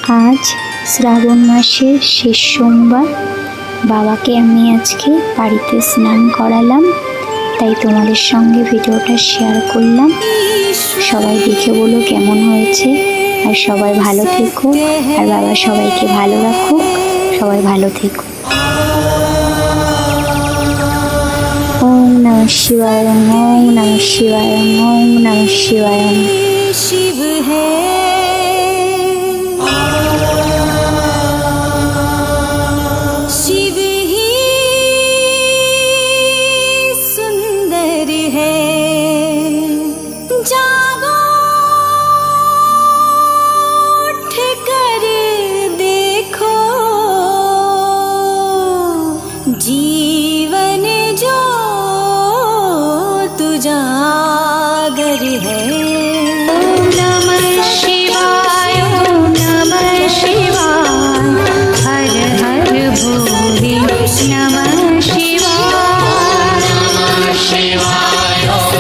আজ শ্রাবণ মাসের শেষ সোমবার। বাবাকে আমি আজকে বাড়িতে স্নান করালাম, তাই তোমাদের সঙ্গে ভিডিওটা শেয়ার করলাম। সবাই দেখে বলো কেমন হয়েছে, আর সবাই ভালো থেকো, আর বাবা সবাইকে ভালো রাখুক। সবাই ভালো থেকো। ওম নমঃ শিবায়, ওম নমঃ শিবায়, ওম নমঃ শিবায়। शिव है शिव ही सुंदर है। जागो उठ कर देखो, जीवन जो तुजागर है। हर हर भोले नमः।